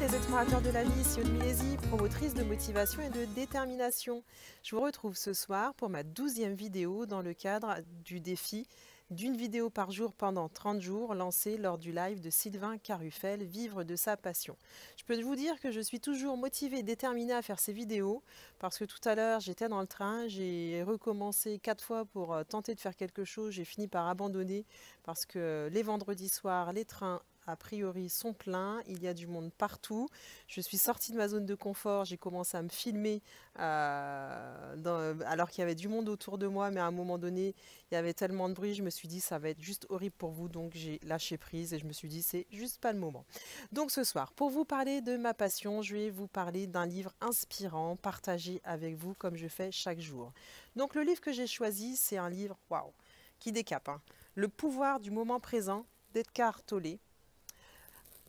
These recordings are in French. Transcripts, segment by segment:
les explorateurs de la vie, ici Aude Milési, promotrice de motivation et de détermination. Je vous retrouve ce soir pour ma 12e vidéo dans le cadre du défi d'une vidéo par jour pendant 30 jours lancé lors du live de Sylvain Caruffel, Vivre de sa passion. Je peux vous dire que je suis toujours motivée et déterminée à faire ces vidéos parce que tout à l'heure j'étais dans le train, j'ai recommencé 4 fois pour tenter de faire quelque chose, j'ai fini par abandonner parce que les vendredis soirs, les trains a priori sont pleins, il y a du monde partout. Je suis sortie de ma zone de confort, j'ai commencé à me filmer alors qu'il y avait du monde autour de moi, mais à un moment donné, il y avait tellement de bruit, je me suis dit ça va être juste horrible pour vous, donc j'ai lâché prise et je me suis dit c'est juste pas le moment. Donc ce soir, pour vous parler de ma passion, je vais vous parler d'un livre inspirant, partagé avec vous comme je fais chaque jour. Donc le livre que j'ai choisi, c'est un livre, waouh, qui décape, hein. Le pouvoir du moment présent d'Eckhart Tolle.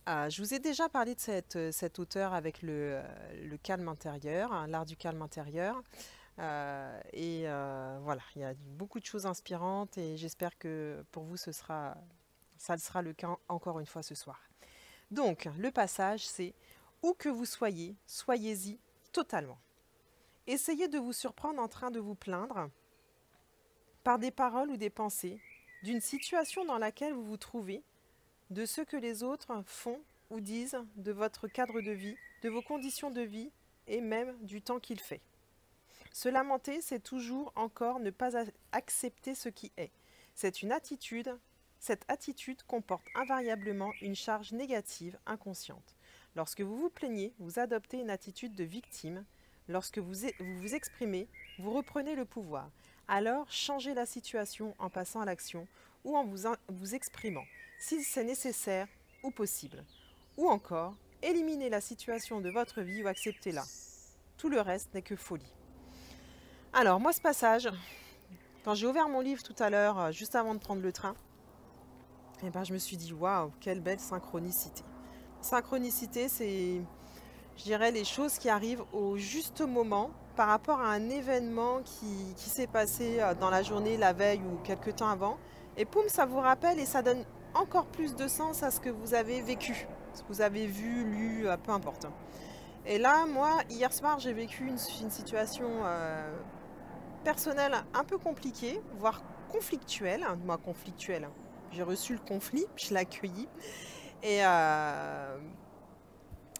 Je vous ai déjà parlé de cet auteur avec le calme intérieur, hein, l'art du calme intérieur. Voilà, il y a beaucoup de choses inspirantes et j'espère que pour vous, ça sera le cas encore une fois ce soir. Donc, le passage, c'est « Où que vous soyez, soyez-y totalement. Essayez de vous surprendre en train de vous plaindre par des paroles ou des pensées d'une situation dans laquelle vous vous trouvez, de ce que les autres font ou disent, de votre cadre de vie, de vos conditions de vie et même du temps qu'il fait. Se lamenter, c'est toujours encore ne pas accepter ce qui est. C'est une attitude. Cette attitude comporte invariablement une charge négative inconsciente. Lorsque vous vous plaignez, vous adoptez une attitude de victime. Lorsque vous vous exprimez, vous reprenez le pouvoir. Alors, changez la situation en passant à l'action ou en vous exprimant, si c'est nécessaire ou possible. Ou encore, éliminez la situation de votre vie ou acceptez-la. Tout le reste n'est que folie. Alors, moi, ce passage, quand j'ai ouvert mon livre tout à l'heure, juste avant de prendre le train, je me suis dit, waouh, quelle belle synchronicité. Synchronicité, c'est, je dirais, les choses qui arrivent au juste moment par rapport à un événement qui s'est passé dans la journée, la veille ou quelque temps avant. Et poum, ça vous rappelle et ça donne encore plus de sens à ce que vous avez vécu, ce que vous avez vu, lu, peu importe. Et là, moi, hier soir, j'ai vécu une situation personnelle un peu compliquée, voire conflictuelle. Moi, conflictuelle, j'ai reçu le conflit, je l'ai accueilli. Et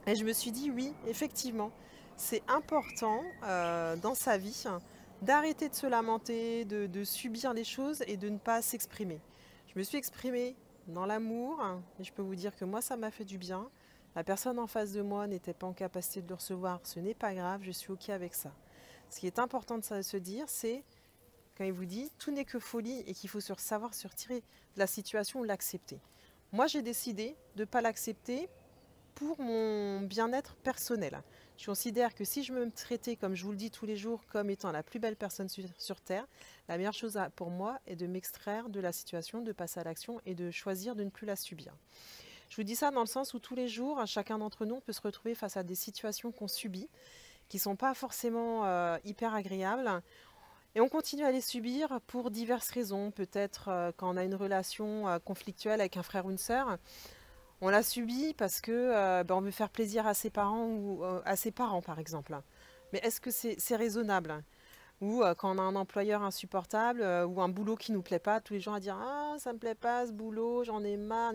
je me suis dit, oui, effectivement, c'est important dans sa vie d'arrêter de se lamenter, de subir les choses et de ne pas s'exprimer. Je me suis exprimée dans l'amour et je peux vous dire que moi, ça m'a fait du bien. La personne en face de moi n'était pas en capacité de le recevoir. Ce n'est pas grave, je suis OK avec ça. Ce qui est important de se dire, c'est quand il vous dit tout n'est que folie et qu'il faut savoir se retirer de la situation ou l'accepter. Moi, j'ai décidé de ne pas l'accepter pour mon bien-être personnel. Je considère que si je me traitais, comme je vous le dis tous les jours, comme étant la plus belle personne sur Terre, la meilleure chose pour moi est de m'extraire de la situation, de passer à l'action et de choisir de ne plus la subir. Je vous dis ça dans le sens où tous les jours, chacun d'entre nous peut se retrouver face à des situations qu'on subit, qui ne sont pas forcément hyper agréables. Et on continue à les subir pour diverses raisons. Peut-être quand on a une relation conflictuelle avec un frère ou une sœur, on l'a subi parce que on veut faire plaisir à ses parents ou à ses parents, par exemple. Mais est-ce que c'est raisonnable? Ou quand on a un employeur insupportable ou un boulot qui ne nous plaît pas, tous les gens à dire « Ah, ça ne me plaît pas ce boulot, j'en ai marre. »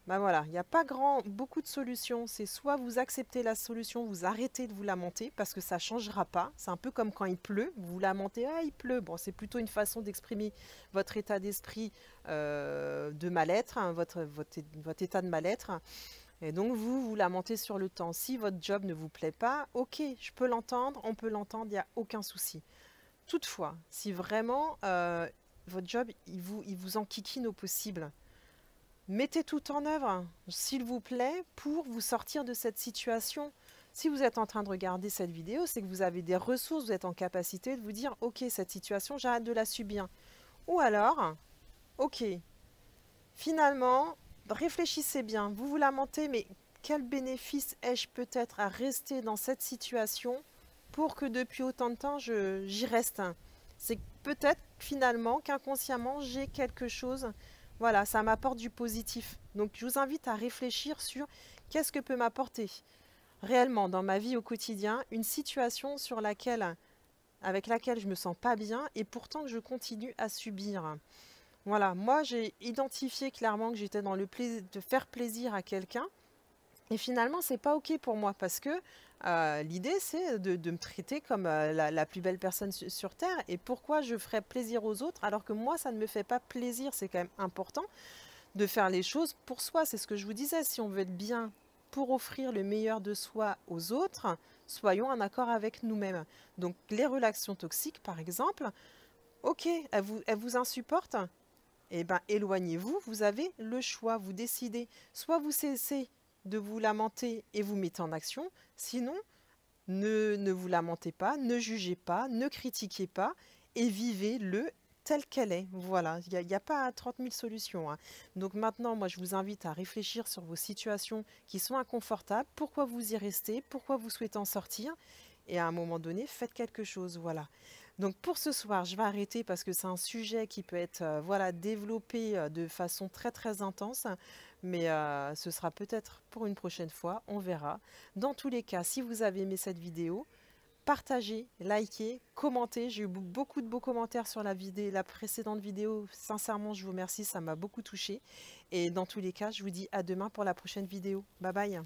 Ben voilà, il n'y a pas beaucoup de solutions. C'est soit vous acceptez la solution, vous arrêtez de vous lamenter parce que ça ne changera pas. C'est un peu comme quand il pleut, vous vous lamentez, ah il pleut. Bon, c'est plutôt une façon d'exprimer votre état d'esprit de mal-être, hein, votre état de mal-être. Et donc vous vous lamentez sur le temps. Si votre job ne vous plaît pas, ok, je peux l'entendre, on peut l'entendre, il n'y a aucun souci. Toutefois, si vraiment votre job, il vous enquiquine au possible, mettez tout en œuvre, s'il vous plaît, pour vous sortir de cette situation. Si vous êtes en train de regarder cette vidéo, c'est que vous avez des ressources, vous êtes en capacité de vous dire « Ok, cette situation, j'arrête de la subir. » Ou alors, ok, finalement, réfléchissez bien, vous vous lamentez, mais quel bénéfice ai-je peut-être à rester dans cette situation pour que depuis autant de temps, j'y reste? C'est peut-être finalement qu'inconsciemment, j'ai quelque chose Voilà, ça m'apporte du positif. Donc je vous invite à réfléchir sur qu'est-ce que peut m'apporter réellement dans ma vie au quotidien une situation avec laquelle je me sens pas bien et pourtant que je continue à subir. Voilà, moi j'ai identifié clairement que j'étais dans le plaisir de faire plaisir à quelqu'un et finalement c'est pas ok pour moi parce que l'idée c'est de me traiter comme la plus belle personne sur Terre et pourquoi je ferais plaisir aux autres alors que moi ça ne me fait pas plaisir, c'est quand même important de faire les choses pour soi, c'est ce que je vous disais, si on veut être bien pour offrir le meilleur de soi aux autres, soyons en accord avec nous-mêmes. Donc les relations toxiques par exemple, ok, elles vous insupportent, eh bien, éloignez-vous, vous avez le choix, vous décidez. Soit vous cessez de vous lamenter et vous mettez en action, sinon, ne vous lamentez pas, ne jugez pas, ne critiquez pas et vivez-le tel qu'elle est. Voilà, il y a pas 30 000 solutions, hein. Donc maintenant, moi, je vous invite à réfléchir sur vos situations qui sont inconfortables, pourquoi vous y restez, pourquoi vous souhaitez en sortir, et à un moment donné, faites quelque chose. Voilà. Donc pour ce soir, je vais arrêter parce que c'est un sujet qui peut être voilà, développé de façon très très intense, mais ce sera peut-être pour une prochaine fois, on verra. Dans tous les cas, si vous avez aimé cette vidéo, partagez, likez, commentez. J'ai eu beaucoup de beaux commentaires sur la précédente vidéo. Sincèrement, je vous remercie, ça m'a beaucoup touché. Et dans tous les cas, je vous dis à demain pour la prochaine vidéo. Bye bye.